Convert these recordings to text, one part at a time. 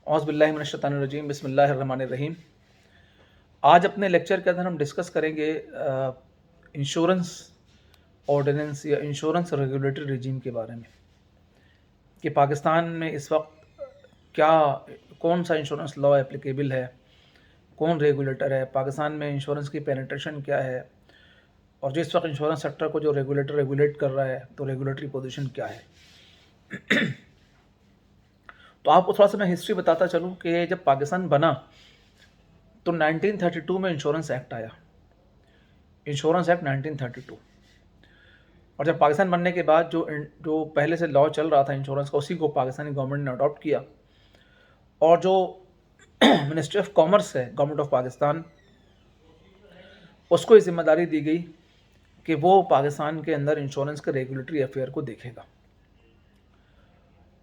औज़ु बिल्लाहि मिनश शैतानिर रजीम बिस्मिल्लाहिर रहमानिर रहीम। आज अपने लेक्चर के अंदर हम डिस्कस करेंगे इंश्योरेंस ऑर्डिनेंस या इंश्योरेंस रेगुलेटरी रिजीम के बारे में कि पाकिस्तान में इस वक्त क्या कौन सा इंश्योरेंस लॉ एप्लीकेबल है, कौन रेगुलेटर है, पाकिस्तान में इंश्योरेंस की पेनिट्रेशन क्या है और जिस वक्त इंश्योरेंस सेक्टर को जो रेगुलेटर रेगुलेट कर रहा है तो रेगुलेटरी पोजीशन क्या है। तो आपको थोड़ा सा मैं हिस्ट्री बताता चलूँ कि जब पाकिस्तान बना तो 1932 में इंश्योरेंस एक्ट आया, इंश्योरेंस एक्ट 1932। और जब पाकिस्तान बनने के बाद जो पहले से लॉ चल रहा था इंश्योरेंस का, उसी को पाकिस्तानी गवर्नमेंट ने अडॉप्ट किया। और जो मिनिस्ट्री ऑफ कॉमर्स है गवर्नमेंट ऑफ पाकिस्तान, उसको ये जिम्मेदारी दी गई कि वो पाकिस्तान के अंदर इंश्योरेंस के रेगुलेटरी अफेयर को देखेगा।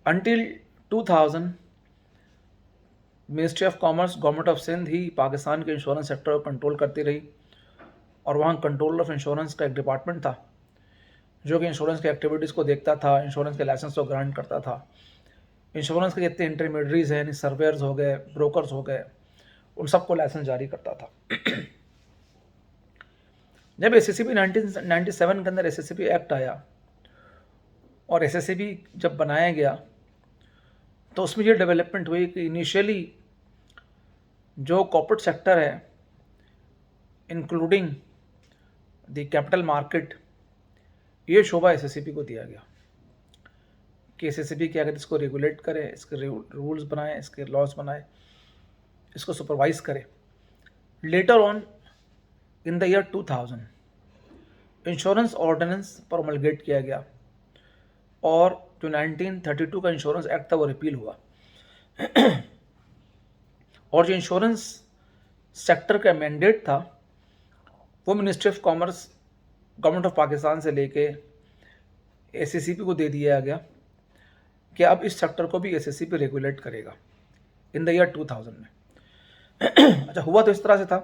Until 2000 ministry of commerce government of Sindh ही पाकिस्तान के इंश्योरेंस सेक्टर को कंट्रोल करती रही और वहाँ कंट्रोलर ऑफ इंश्योरेंस का एक डिपार्टमेंट था जो कि इंश्योरेंस के एक्टिविटीज़ को देखता था, इंश्योरेंस के लाइसेंस को ग्रांट करता था। इंश्योरेंस के जितने इंटरमीडियरीज हैं, यानी सर्वेयर्स हो गए, ब्रोकर्स हो गए, उन सबको लाइसेंस जारी करता था। जब एसएससीबी 1997 के अंदर एसएससीबी एक्ट आया और एसएससीबी जब बनाया गया तो उसमें ये डेवलपमेंट हुई कि इनिशियली जो कॉर्पोरेट सेक्टर है इंक्लूडिंग द कैपिटल मार्केट, ये शोभा एसएससीबी को दिया गया कि एसएससीबी क्या कहते इसको रेगुलेट करे, इसके रूल्स बनाए, इसके लॉज बनाए, इसको सुपरवाइज करे। Later on in the year 2000 insurance ordinance promulgate किया गया और जो 1932 का इंश्योरेंस एक्ट था वो रिपील हुआ। और जो इंश्योरेंस सेक्टर का मैंडेट था वो ministry of commerce government of Pakistan से लेके एसएससीबी को दे दिया गया कि अब इस सेक्टर को भी एसएससीबी रेगुलेट करेगा इन द ईयर 2000 में। अच्छा, हुआ तो इस तरह से था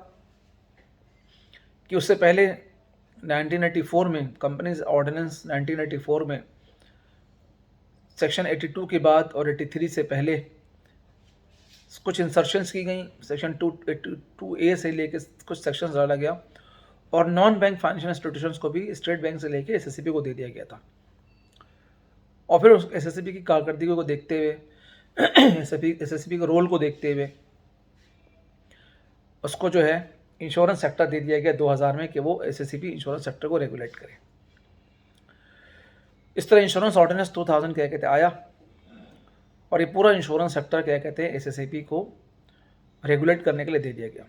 कि उससे पहले 1984 में कंपनीज ऑर्डिनेंस 1984 में सेक्शन 82 के बाद और 83 से पहले कुछ इंसर्शंस की गई, सेक्शन 282A से लेके कुछ सेक्शंस डाला गया और नॉन बैंक फाइनेंशियल इंस्टीट्यूशंस को भी स्टेट बैंक से लेके एसएससीबी को दे दिया गया था। और फिर उस एसएससीबी की कारकर्दगी को देखते हुए, एसएससीबी के रोल को देखते हुए उसको जो है इंश्योरेंस सेक्टर दे दिया गया 2000 में कि वो एसएससीबी इंश्योरेंस सेक्टर को रेगुलेट करे। इस तरह इंश्योरेंस ऑर्डिनेंस 2000 क्या कहते आया और ये पूरा इंश्योरेंस सेक्टर क्या कहते हैं एसएससीबी को रेगुलेट करने के लिए दे दिया गया।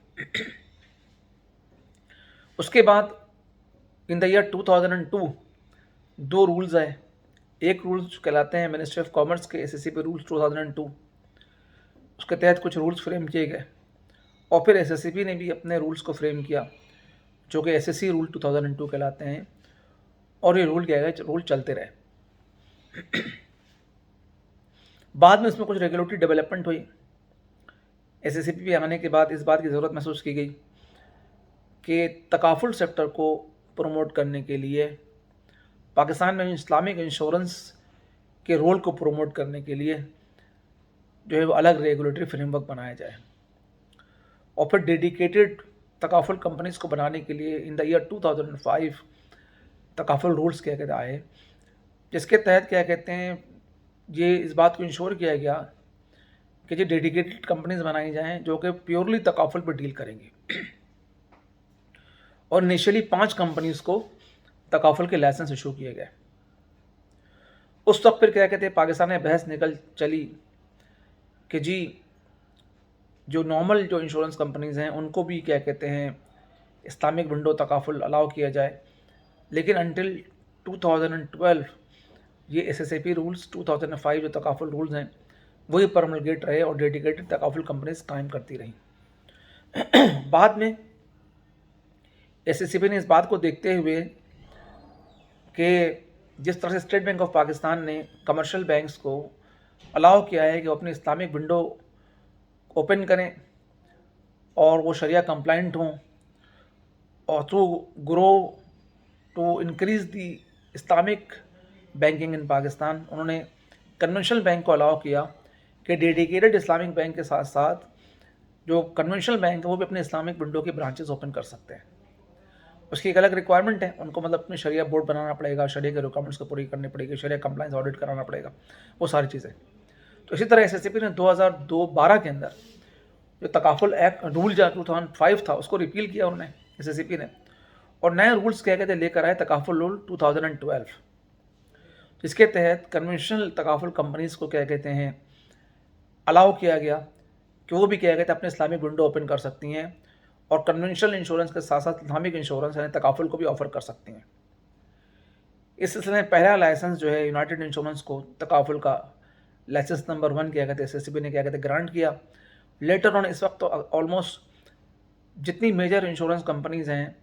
उसके बाद इन द ईयर 2002 दो रूल्स आए। एक रूल्स कहलाते हैं मिनिस्ट्री ऑफ कॉमर्स के एसएससीबी रूल्स 2002, उसके तहत कुछ रूल्स फ्रेम किए गए और फिर एसएससीबी ने भी अपने रूल्स को फ्रेम किया जो कि एसएससी रूल 2002 कहलाते हैं और ये रूल क्या है, रूल चलते रहे। बाद में इसमें कुछ रेगुलेटरी डेवलपमेंट हुई। एसएससीबी आने के बाद इस बात की ज़रूरत महसूस की गई कि तकाफुल सेक्टर को प्रमोट करने के लिए पाकिस्तान में इस्लामिक इंश्योरेंस के रोल को प्रमोट करने के लिए जो है वो अलग रेगुलेटरी फ्रेमवर्क बनाया जाए और फिर डेडिकेटेड तकाफुल कंपनीज़ को बनाने के लिए इन द ईयर 2005 तकाफुल रूल्स क्या कहते आए, जिसके तहत क्या कहते हैं ये इस बात को इंश्योर किया गया कि जो डेडिकेटेड कंपनीज बनाई जाएं जो कि प्योरली तकाफुल पर डील करेंगी। और इनिशियली 5 कंपनीज को तकाफुल के लाइसेंस इशू किए गए। उस वक्त फिर क्या कहते हैं पाकिस्तान में बहस निकल चली कि जी जो नॉर्मल जो इंश्योरेंस कंपनीज हैं उनको भी क्या कहते हैं इस्लामिक विंडो तकाफुल अलाउ किया जाए, लेकिन अंटिल 2012 ये एसएससीबी रूल्स 2005 जो तकाफुल रूल्स हैं वही परमलगेट रहे और डेडिकेटेड तकाफुल कंपनीज कायम करती रहीं। बाद में एसएससीबी ने इस बात को देखते हुए कि जिस तरह से स्टेट बैंक ऑफ पाकिस्तान ने कमर्शियल बैंक्स को अलाउ किया है कि वो अपनी इस्लामिक विंडो ओपन करें और वो शरिया कंप्लाइंट हों और to grow to increase the Islamic banking in Pakistan, उन्होंने कन्वेंशनल बैंक को अलाउ किया कि डेडिकेटेड इस्लामिक बैंक के साथ साथ जो कन्वेंशनल बैंक है वो भी अपने इस्लामिक विंडो की ब्रांचेस ओपन कर सकते हैं। उसकी एक अलग रिक्वायरमेंट है, उनको मतलब अपनी शरिया बोर्ड बनाना पड़ेगा, शरिया के रिक्वायरमेंट्स को पूरी करनी पड़ेगी, शरिया कंप्लाइंस ऑडिट कराना पड़ेगा, वो सारी चीज़ें। तो इसी तरह एसएससीपी ने 2012 के अंदर जो तकाफुल एक्ट रूल जो 2005 था उसको रिपील किया उन्होंने एसएससीपी ने, और नए रूल्स क्या कहते लेकर आए तकाफुल रूल 2012, जिसके तहत कन्वेंशनल तकाफुल कंपनीज़ को क्या कहते हैं अलाउ किया गया कि वो भी क्या कहते हैं अपने इस्लामिक विंडो ओपन कर सकती हैं और कन्वेंशनल इंश्योरेंस के साथ साथ इस्लामिक इंश्योरेंस यानी तकाफुल को भी ऑफर कर सकती हैं। इस सिलसिले में पहला लाइसेंस जो है यूनाइटेड इंश्योरेंस को तकाफुल का लाइसेंस नंबर 1 क्या कहते हैं एसएससीबी ने क्या कहते हैं ग्रांट किया। लेटर ऑन इस वक्त तो ऑलमोस्ट जितनी मेजर इंश्योरेंस कंपनीज़ हैं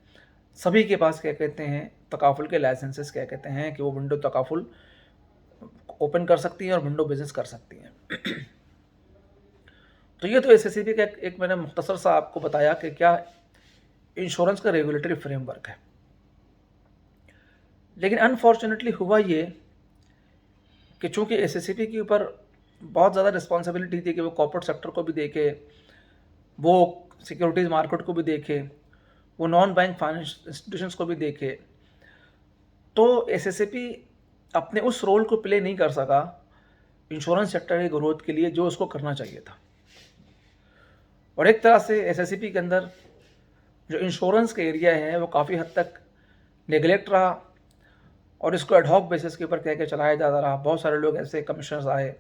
सभी के पास क्या कहते हैं तकाफुल के लाइसेंसेस क्या कहते हैं कि वो विंडो तकाफुल ओपन कर सकती हैं और विंडो बिजनेस कर सकती हैं। तो ये तो एसएससीबी का एक मैंने मुख्तसर सा आपको बताया कि क्या इंश्योरेंस का रेगुलेटरी फ्रेमवर्क है। लेकिन अनफॉर्चुनेटली हुआ ये कि चूँकि एसएससीबी के ऊपर बहुत ज़्यादा रिस्पॉन्सिबिलिटी थी कि वो कॉर्पोरेट सेक्टर को भी देखे, वो सिक्योरिटीज़ मार्केट को भी देखे, वो नॉन बैंक फाइनेंस इंस्टीट्यूशंस को भी देखे, तो एसएससीबी अपने उस रोल को प्ले नहीं कर सका इंश्योरेंस सेक्टर के ग्रोथ के लिए जो उसको करना चाहिए था। और एक तरह से एसएससीबी के अंदर जो इंश्योरेंस का एरिया है वो काफ़ी हद तक नेगलेक्ट रहा और इसको एडहॉक बेसिस के ऊपर कह के चलाया जाता रहा। बहुत सारे लोग ऐसे कमिश्नर्स आए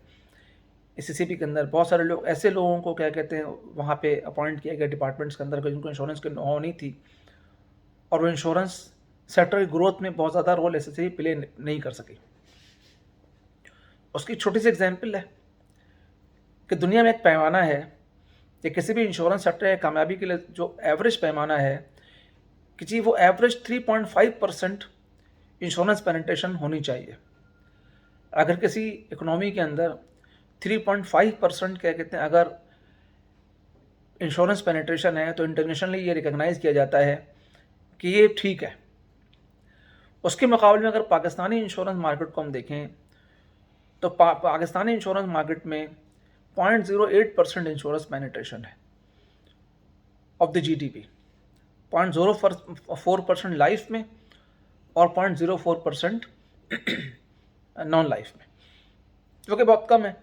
एसएससीबी के अंदर, बहुत सारे लोग ऐसे लोगों को क्या कहते हैं वहाँ पे अपॉइंट किया गया डिपार्टमेंट्स के अंदर जिनको इंश्योरेंस की नॉलेज नहीं थी और वो इंश्योरेंस सेक्टर की ग्रोथ में बहुत ज़्यादा रोल एसएससीबी प्ले नहीं कर सकी। उसकी छोटी सी एग्जाम्पल है कि दुनिया में एक पैमाना है कि किसी भी इंश्योरेंस सेक्टर की कामयाबी के लिए जो एवरेज पैमाना है कि जी वो एवरेज 3.5% इंश्योरेंस पेनिट्रेशन होनी चाहिए। अगर किसी इकोनॉमी के अंदर 3.5% क्या कहते हैं अगर इंश्योरेंस पेनिट्रेशन है तो इंटरनेशनली ये रिकॉग्नाइज किया जाता है कि ये ठीक है। उसके मुकाबले में अगर पाकिस्तानी इंश्योरेंस मार्केट को हम देखें तो पाकिस्तानी इंश्योरेंस मार्केट में 0.08% इंश्योरेंस पेनिट्रेशन है ऑफ द जीडीपी, 0.04% लाइफ में और 0.04% नॉन लाइफ में, जो कि बहुत कम है।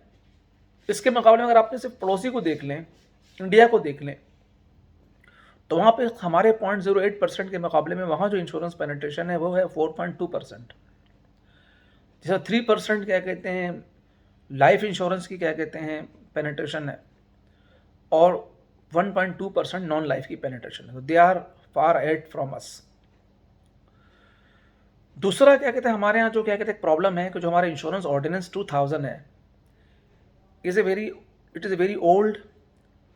इसके मुकाबले में अगर आपने सिर्फ पड़ोसी को देख लें, इंडिया को देख लें, तो वहाँ पे हमारे 0.08% के मुकाबले में वहाँ जो इंश्योरेंस पेनिट्रेशन है वो है 4.2%। जैसा 3% क्या कहते हैं लाइफ इंश्योरेंस की क्या कहते हैं पेनिट्रेशन है और 1.2% नॉन लाइफ की पेनिट्रेशन है। They are far ahead from us. दूसरा क्या कहते हैं हमारे यहाँ जो क्या कहते हैं प्रॉब्लम है कि जो हमारा इंश्योरेंस ऑर्डिनेंस 2000 है it is a very old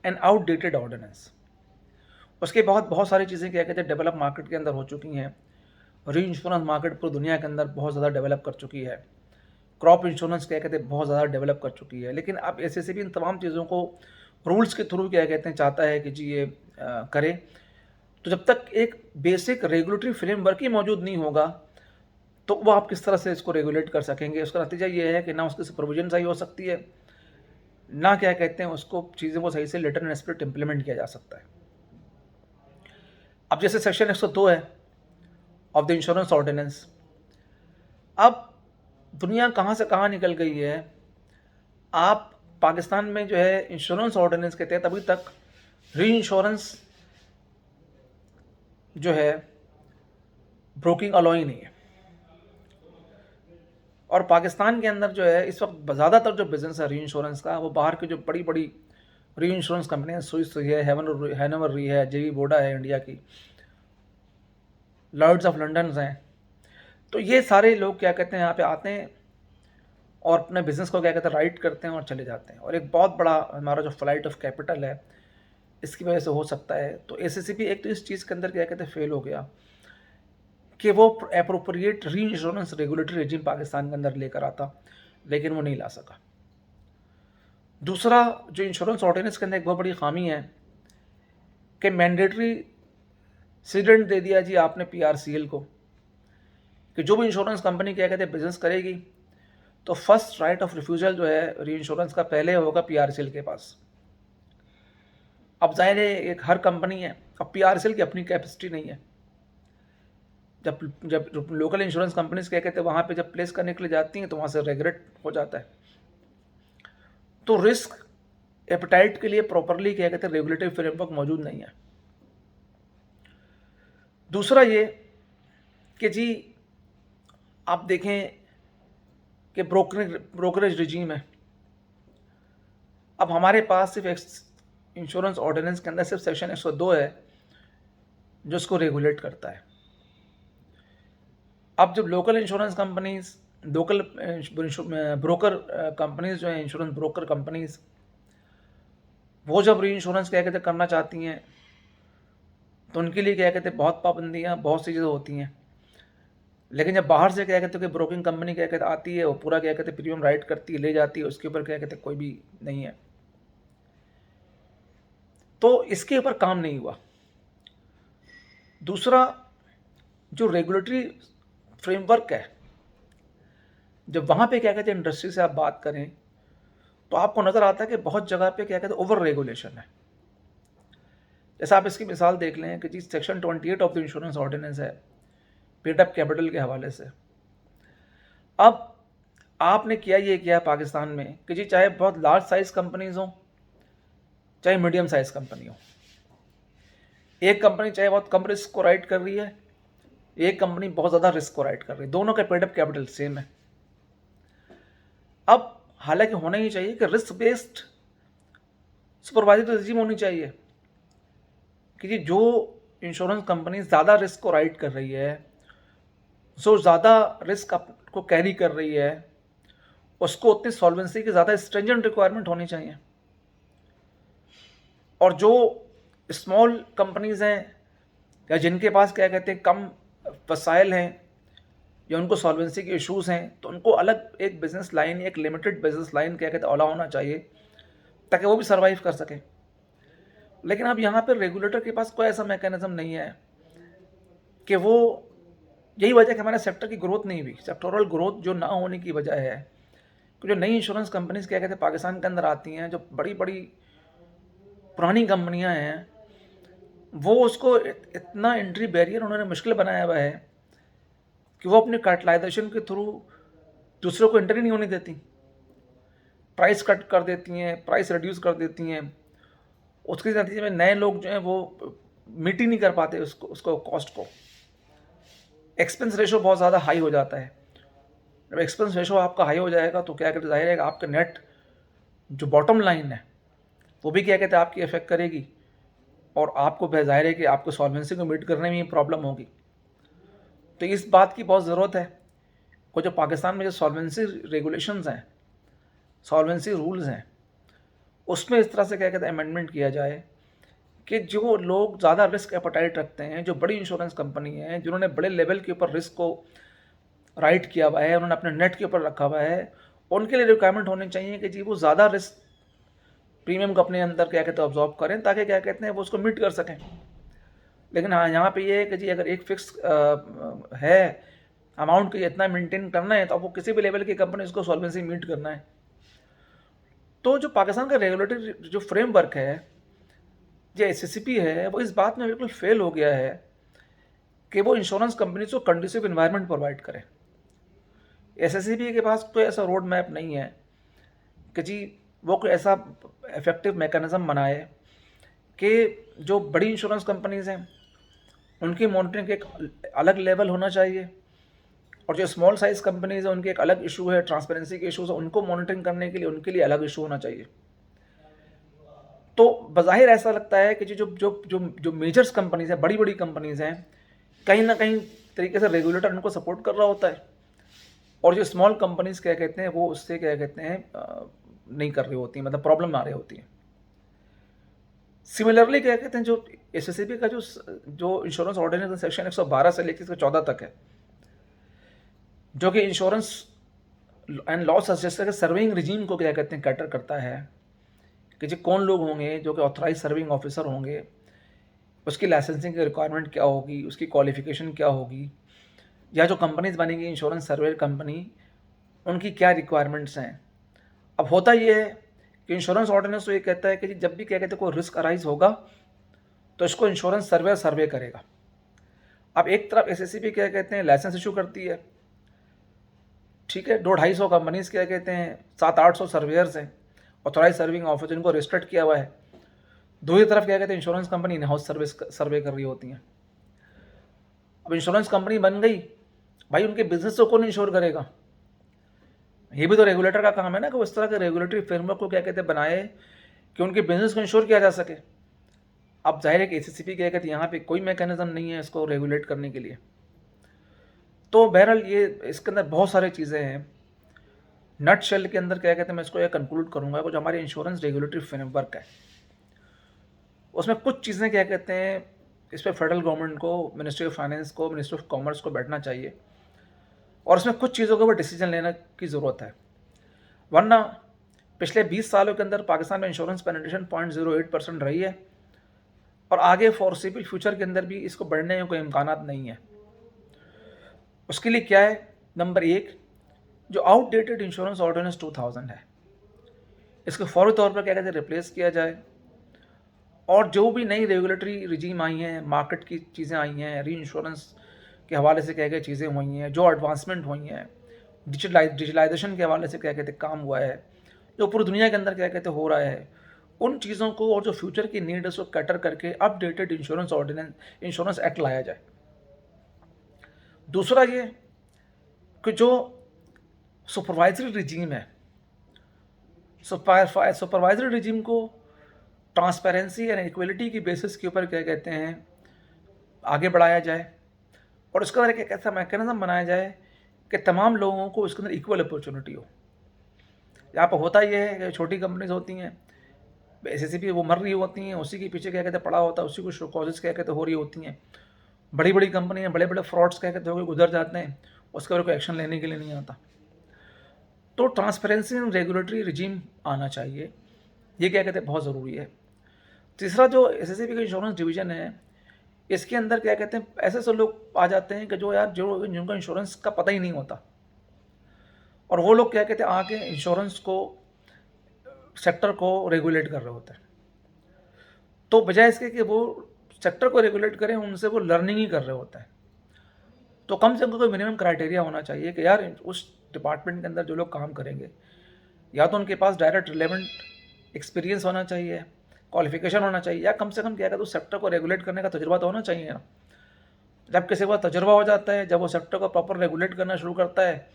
and outdated ordinance. उसके बहुत सारी चीज़ें क्या कहते हैं डेवलप मार्केट के अंदर हो चुकी हैं। री इंश्योरेंस मार्केट पूरी दुनिया के अंदर बहुत ज़्यादा डेवलप कर चुकी है। क्रॉप इंश्योरेंस क्या कहते हैं बहुत ज़्यादा डेवलप कर चुकी है। लेकिन अब एसएससीबी इन तमाम चीज़ों को रूल्स के थ्रू क्या कहते हैं चाहता है कि जी ये करे। तो जब तक एक बेसिक रेगुलेटरी फ्रेमवर्क ही मौजूद नहीं होगा तो वो आप किस तरह से इसको रेगुलेट कर सकेंगे। उसका नतीजा ये है कि ना उसकी सुपरविजन सही हो सकती है, ना क्या कहते हैं उसको चीज़ों को सही से लेटर एंड स्पिरिट इम्प्लीमेंट किया जा सकता है। अब जैसे सेक्शन 102 है ऑफ द इंश्योरेंस ऑर्डिनेंस, अब दुनिया कहाँ से कहाँ निकल गई है। आप पाकिस्तान में जो है इंश्योरेंस ऑर्डिनेंस के तहत अभी तक री इंश्योरेंस जो है ब्रोकिंग अलाउ ही नहीं है। और पाकिस्तान के अंदर जो है इस वक्त ज़्यादातर जो बिज़नेस है री इंश्योरेंस का वो बाहर की जो बड़ी बड़ी री इंश्योरेंस कंपनियाँ स्विस है, हैनोवर री है, जेवी बोडा है इंडिया की, लॉर्ड्स ऑफ लंदन हैं। तो ये सारे लोग क्या कहते हैं यहाँ पे आते हैं और अपने बिज़नेस को क्या कहते हैं राइट करते हैं और चले जाते हैं। और एक बहुत बड़ा हमारा जो फ्लाइट ऑफ कैपिटल है इसकी वजह से हो सकता है। तो एसएससीबी एक तो इस चीज़ के अंदर क्या कहते हैं फेल हो गया कि वो एप्रोप्रिएट री इंश्योरेंस रेगुलेटरी रेजिम पाकिस्तान के अंदर लेकर आता, लेकिन वो नहीं ला सका। दूसरा जो इंश्योरेंस ऑर्डिनेंस के अंदर एक बहुत बड़ी खामी है कि मैंडेटरी सीडेंट दे दिया जी आपने पीआरसीएल को कि जो भी इंश्योरेंस कंपनी क्या कहते हैं बिजनेस करेगी तो फर्स्ट राइट ऑफ रिफ्यूजल जो है री इंश्योरेंस का पहले होगा पीआरसीएल के पास। अब जाहिर है एक हर कंपनी है, अब पीआरसीएल की अपनी कैपेसिटी नहीं है। जब जब लोकल इंश्योरेंस कंपनीज क्या कहते हैं वहाँ पे जब प्लेस करने के लिए जाती हैं तो वहाँ से रेगुलेट हो जाता है। तो रिस्क एपेटाइट के लिए प्रॉपरली क्या कहते हैं रेगुलेटरी फ्रेमवर्क मौजूद नहीं है। दूसरा ये कि जी आप देखें कि ब्रोकरेज रिजीम है। अब हमारे पास सिर्फ इंश्योरेंस ऑर्डिनेंस के अंदर सिर्फ सेक्शन 102 है जो इसको रेगुलेट करता है। अब जब local insurance companies, local broker companies जो हैं, इंश्योरेंस ब्रोकर कंपनीज, वो जब री इंश्योरेंस क्या कहते करना चाहती हैं तो उनके लिए क्या कहते हैं बहुत पाबंदियाँ, बहुत सी चीज़ें होती हैं। लेकिन जब बाहर से क्या कहते हैं कि ब्रोकिंग कंपनी क्या कहते आती है, वो पूरा क्या कहते हैं प्रीमियम राइट करती है, ले जाती है, उसके ऊपर क्या कहते हैं कोई भी नहीं है। तो इसके ऊपर काम नहीं हुआ। दूसरा जो रेगुलेटरी फ्रेमवर्क है, जब वहाँ पे क्या कहते हैं इंडस्ट्री से आप बात करें तो आपको नज़र आता है कि बहुत जगह पे क्या कहते हैं ओवर रेगुलेशन है। जैसे आप इसकी मिसाल देख लें कि जी section 28 of the insurance ordinance है पेड अप कैपिटल के हवाले से। अब आपने किया पाकिस्तान में कि जी चाहे बहुत लार्ज साइज कंपनीज हों चाहे मीडियम साइज कंपनी हो, एक कंपनी चाहे बहुत कम रिस्क को राइट कर रही है, एक कंपनी बहुत ज़्यादा रिस्क को राइट कर रही है, दोनों का पेड अप कैपिटल सेम है। अब हालांकि होना ही चाहिए कि रिस्क बेस्ड सुपरवाइजरी रिजीम होनी चाहिए कि जी जो इंश्योरेंस कंपनी ज़्यादा रिस्क को राइट कर रही है, जो ज़्यादा रिस्क को कैरी कर रही है, उसको उतनी सॉल्वेंसी की ज़्यादा स्ट्रिंजेंट रिक्वायरमेंट होनी चाहिए। और जो स्मॉल कंपनीज हैं या जिनके पास क्या कहते हैं कम वसाइल हैं या उनको सॉल्वेंसी के इश्यूज़ हैं, तो उनको अलग एक बिज़नेस लाइन, एक लिमिटेड बिजनेस लाइन क्या कहते हैं अलाउ होना चाहिए ताकि वो भी सर्वाइव कर सकें। लेकिन अब यहाँ पर रेगुलेटर के पास कोई ऐसा मैकेनिज्म नहीं है कि वो, यही वजह कि हमारे सेक्टर की ग्रोथ नहीं हुई। सेक्टोरल ग्रोथ जो ना होने की वजह है कि जो नई इंश्योरेंस कंपनीज क्या कहते हैं पाकिस्तान के अंदर आती हैं, जो बड़ी बड़ी पुरानी कंपनियां हैं, वो उसको इतना एंट्री बैरियर उन्होंने मुश्किल बनाया हुआ है कि वो अपने कैपिटलाइजेशन के थ्रू दूसरों को एंट्री नहीं होने देती, प्राइस कट कर देती हैं, प्राइस रिड्यूस कर देती हैं। उसके नतीजे में नए लोग जो हैं वो मीट ही नहीं कर पाते उसको कॉस्ट को। एक्सपेंस रेशो बहुत ज़्यादा हाई हो जाता है। जब एक्सपेंस रेशो आपका हाई हो जाएगा तो क्या कहते जाहिर है आपका नेट जो बॉटम लाइन है वो भी क्या कहते हैं आपकी इफेक्ट करेगी, और आपको जाहिर है कि आपको सॉल्वेंसी को मीट करने में प्रॉब्लम होगी। तो इस बात की बहुत ज़रूरत है कि जो पाकिस्तान में जो सॉल्वेंसी रेगुलेशंस हैं, सॉल्वेंसी रूल्स हैं, उसमें इस तरह से क्या कहते हैं अमेंडमेंट किया जाए कि जो लोग ज़्यादा रिस्क एपेटाइट रखते हैं, जो बड़ी इंश्योरेंस कंपनी हैं, जिन्होंने बड़े लेवल के ऊपर रिस्क को राइट किया हुआ है, उन्होंने अपने नेट के ऊपर रखा हुआ है, उनके लिए रिक्वायरमेंट होनी चाहिए कि जी वो ज़्यादा रिस्क प्रीमियम को अपने अंदर क्या कहते हैं ऑब्जॉर्व करें ताकि क्या कहते हैं वो उसको मीट कर सकें। लेकिन हाँ यहाँ पे ये है कि जी अगर एक फिक्स है अमाउंट को इतना मेंटेन करना है तो आपको किसी भी लेवल की कंपनी उसको सॉल्वेंसी मीट करना है। तो जो पाकिस्तान का रेगुलेटरी जो फ्रेमवर्क है, जो एससीसीपी है, वो इस बात में बिल्कुल फेल हो गया है कि वो इंश्योरेंस कंपनीज को कंडीसिव इन्वायरमेंट प्रोवाइड करे। एससीसीपी के पास कोई ऐसा रोड मैप नहीं है कि जी वो कोई ऐसा इफेक्टिव मैकेनिज्म बनाए कि जो बड़ी इंश्योरेंस कंपनीज हैं उनकी मॉनिटरिंग एक अलग लेवल होना चाहिए, और जो स्मॉल साइज कंपनीज हैं उनके एक अलग इशू है, ट्रांसपेरेंसी के इशूज़ है, उनको मॉनिटरिंग करने के लिए उनके लिए अलग इशू होना चाहिए। तो बज़ाहिर ऐसा लगता है कि जो जो जो जो मेजर्स कंपनीज हैं, बड़ी बड़ी कंपनीज हैं, कहीं ना कहीं तरीके से रेगुलेटर उनको सपोर्ट कर रहा होता है, और जो स्मॉल कंपनीज क्या कहते हैं वो उससे क्या कहते हैं नहीं कर रही होती, मतलब प्रॉब्लम आ रही होती है। सिमिलरली क्या कहते हैं जो एससीसीपी का जो इंश्योरेंस ऑर्डिनेंस सेक्शन 112 से लेकर 114 तक है, जो कि इंश्योरेंस एंड लॉ सजेस्ट के सर्विंग रिजीम को क्या कहते हैं कैटर करता है कि जी कौन लोग होंगे जो कि ऑथराइज सर्विंग ऑफिसर होंगे, उसकी लाइसेंसिंग की रिक्वायरमेंट क्या होगी, उसकी क्वालिफिकेशन क्या होगी, या जो कंपनीज बनेंगी इंश्योरेंस सर्वे कंपनी, उनकी क्या रिक्वायरमेंट्स हैं। अब होता ये है कि इंश्योरेंस ऑर्डिनेंस तो ये कहता है कि जब भी क्या कहते हैं कोई रिस्क अराइज होगा तो इसको इंश्योरेंस सर्वे करेगा। अब एक तरफ एसएससीबी क्या कहते हैं लाइसेंस इशू करती है, ठीक है, 200-250 कंपनीज क्या कहते हैं, 700-800 सर्वेयर्स हैं, ऑथोराइज सर्विंग ऑफिसर जिनको रजिस्टर्ड किया हुआ है। दूसरी तरफ क्या कहते हैं इंश्योरेंस कंपनी इन हाउस सर्वे कर रही होती हैं। अब इंश्योरेंस कंपनी बन गई, भाई उनके बिजनेस को कौन इंश्योर करेगा? ये भी तो रेगुलेटर का काम है ना कि उस तरह के रेगुलेटरी फ्रेमवर्क को क्या कहते हैं बनाए कि उनके बिजनेस को इंश्योर किया जा सके। अब जाहिर है कि एसएससीबी क्या कहते हैं यहाँ पे कोई मैकेनिज्म नहीं है इसको रेगुलेट करने के लिए। तो बहरहाल ये इसके अंदर बहुत सारी चीज़ें हैं। नट शेल के अंदर क्या कहते हैं मैं इसको ये कंक्लूड करूँगा कि जो हमारी इंश्योरेंस रेगुलेटरी फ्रेमवर्क है उसमें कुछ चीज़ें क्या कहते हैं इस पर फेडरल गवर्नमेंट को, मिनिस्ट्री ऑफ फाइनेंस को, मिनिस्ट्री ऑफ कॉमर्स को बैठना चाहिए और उसमें कुछ चीज़ों के ऊपर डिसीजन लेने की ज़रूरत है। वरना पिछले 20 सालों के अंदर पाकिस्तान में इंश्योरेंस पेनिट्रेशन 0.08% रही है और आगे फॉरसेबल फ्यूचर के अंदर भी इसको बढ़ने में कोई इम्कान नहीं है। उसके लिए क्या है, नंबर 1 जो आउटडेटेड इंश्योरेंस ऑर्डिनेंस 2000 है इसको फौरी तौर पर क्या कहते हैं रिप्लेस किया जाए और जो भी नई रेगुलेटरी रिजीम आई हैं, मार्केट की चीज़ें आई हैं, री इंश्योरेंस के हवाले से क्या क्या चीज़ें हुई हैं, जो एडवांसमेंट हुई हैं, डिजिटलाइजेशन के हवाले से क्या कहते काम हुआ है, जो पूरी दुनिया के अंदर क्या कहते हो रहा है, उन चीज़ों को और जो फ्यूचर की नीड है उसको कैटर करके updated insurance ordinance, insurance act लाया जाए। दूसरा ये कि जो सुपरवाइजरी रिजीम है, सुपरवाइजरी रिजीम को ट्रांसपेरेंसी एंड इक्वलिटी की बेसिस के ऊपर क्या कहते हैं आगे बढ़ाया जाए और उसके अंदर एक ऐसा मैकेनिज्म बनाया जाए कि तमाम लोगों को उसके अंदर इक्वल अपॉर्चुनिटी हो। यहाँ पर होता ये है कि छोटी कंपनीज होती हैं, एसएससीबी वो मर रही होती हैं, उसी के पीछे क्या कहते हैं पड़ा होता है, उसी को कॉजेज क्या कहते हो रही होती हैं। बड़ी बड़ी कंपनियाँ बड़े बड़े फ्रॉड्स क्या कहते हो गुजर जाते हैं, उसके ऊपर कोई एक्शन लेने के लिए नहीं आता। तो ट्रांसपेरेंसी एंड रेगुलेटरी रिजीम आना चाहिए, ये क्या कहते हैं बहुत ज़रूरी है। तीसरा जो एसएससीबी का इंश्योरेंस डिवीज़न है इसके अंदर क्या कहते हैं ऐसे ऐसे लोग आ जाते हैं कि जो जिनको इंश्योरेंस का पता ही नहीं होता और वो लोग क्या कहते हैं आके इंश्योरेंस को सेक्टर को रेगुलेट कर रहे होते हैं। तो बजाय इसके कि वो सेक्टर को रेगुलेट करें उनसे वो लर्निंग ही कर रहे होते हैं। तो कम से कम कोई मिनिमम क्राइटेरिया होना चाहिए कि यार उस डिपार्टमेंट के अंदर जो लोग काम करेंगे या तो उनके पास डायरेक्ट रिलेवेंट एक्सपीरियंस होना चाहिए, क्वालिफिकेशन होना चाहिए, या कम से कम क्या कहते हैं सेक्टर को रेगुलेट करने का तजुर्बा तो होना चाहिए ना। जब किसी को तजुर्बा हो जाता है, जब वो सेक्टर को प्रॉपर रेगुलेट करना शुरू करता है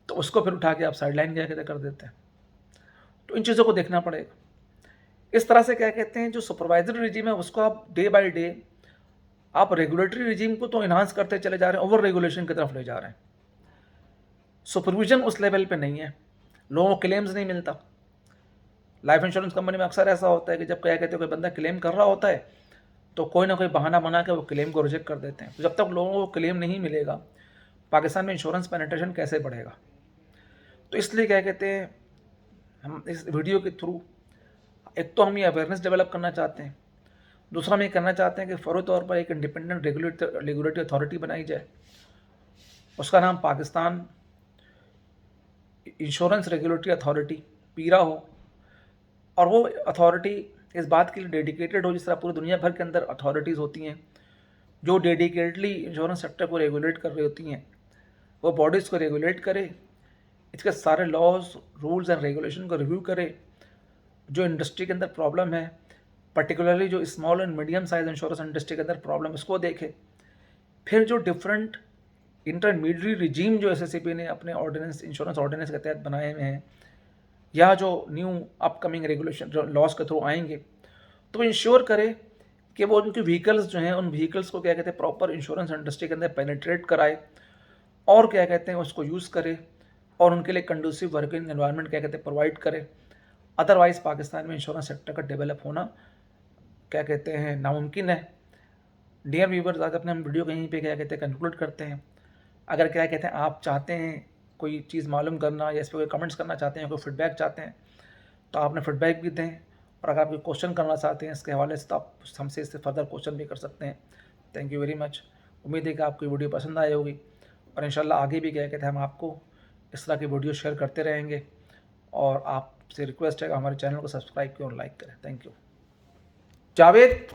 तो उसको फिर उठा के आप साइडलाइन क्या कहते कर देते हैं। तो इन चीज़ों को देखना पड़ेगा। इस तरह से क्या कहते हैं जो सुपरवाइजरी रिजीम है उसको आप डे बाय डे आप रेगुलेटरी रिजीम को तो इन्हांस करते चले जा रहे हैं, ओवर रेगुलेशन की तरफ ले जा रहे हैं। सुपरविजन उस लेवल पे नहीं है, लोगों को क्लेम्स नहीं मिलता। लाइफ इंश्योरेंस कंपनी में अक्सर ऐसा होता है कि जब क्या कहते हैं कोई बंदा क्लेम कर रहा होता है तो कोई ना कोई बहाना बना के वो क्लेम को रिजेक्ट कर देते हैं। तो जब तक लोगों को क्लेम नहीं मिलेगा पाकिस्तान में इंश्योरेंस पेनिट्रेशन कैसे बढ़ेगा। तो इसलिए क्या कहते हैं हम इस वीडियो के थ्रू एक तो हम ये अवेयरनेस डेवलप करना चाहते हैं, दूसरा हम ये करना चाहते हैं कि फौरी तौर पर एक इंडिपेंडेंट रेगुलेटरी अथॉरिटी बनाई जाए, उसका नाम पाकिस्तान इंश्योरेंस रेगुलेटरी अथॉरिटी पीरा हो और वो अथॉरिटी इस बात के लिए डेडिकेटेड हो जिस तरह पूरी दुनिया भर के अंदर अथॉरिटीज़ होती हैं जो डेडिकेटली इंश्योरेंस सेक्टर को रेगुलेट कर रही होती हैं, वो बॉडीज़ को रेगुलेट करे, इसके सारे लॉज रूल्स एंड रेगुलेशन को रिव्यू करे, जो इंडस्ट्री के अंदर प्रॉब्लम है पर्टिकुलरली जो small and medium size insurance industry के अंदर प्रॉब्लम इसको देखे, फिर जो डिफरेंट इंटरमीडिएट रिजीम जो एसएससीबी ने अपने ऑर्डिनेंस इंश्योरेंस ऑर्डिनेंस के तहत बनाए हुए हैं या जो न्यू अपकमिंग रेगुलेशन जो लॉज के थ्रू आएंगे तो इंश्योर करे कि वो उनके व्हीकल्स जो हैं उन व्हीकल्स को क्या कहते हैं प्रॉपर इंश्योरेंस इंडस्ट्री के अंदर पेनिट्रेट कराए और क्या कहते हैं उसको यूज़ करे और उनके लिए कंडूसिव वर्किंग एनवायरनमेंट क्या कहते हैं प्रोवाइड करे। अदरवाइज़ पाकिस्तान में इंश्योरेंस सेक्टर का डेवलप होना क्या कहते हैं नामुमकिन है। डियर व्यूवर्स, आज अपने हम वीडियो कहीं पे क्या कहते हैं कंक्लूड करते हैं। अगर क्या कहते हैं आप चाहते हैं कोई चीज़ मालूम करना या इस पर कोई कमेंट्स करना चाहते हैं, कोई फीडबैक चाहते हैं तो आपने फीडबैक भी दें और अगर आप कोई क्वेश्चन करना चाहते हैं इसके हवाले से तो आप हमसे इससे फर्दर क्वेश्चन भी कर सकते हैं। Thank you very much. उम्मीद है कि आपको वीडियो पसंद आई होगी और इंशाल्लाह आगे भी क्या कहते हैं हम आपको इस तरह की वीडियो शेयर करते रहेंगे और आपसे रिक्वेस्ट है कि हमारे चैनल को सब्सक्राइब करें और लाइक करें। Thank you. जावेद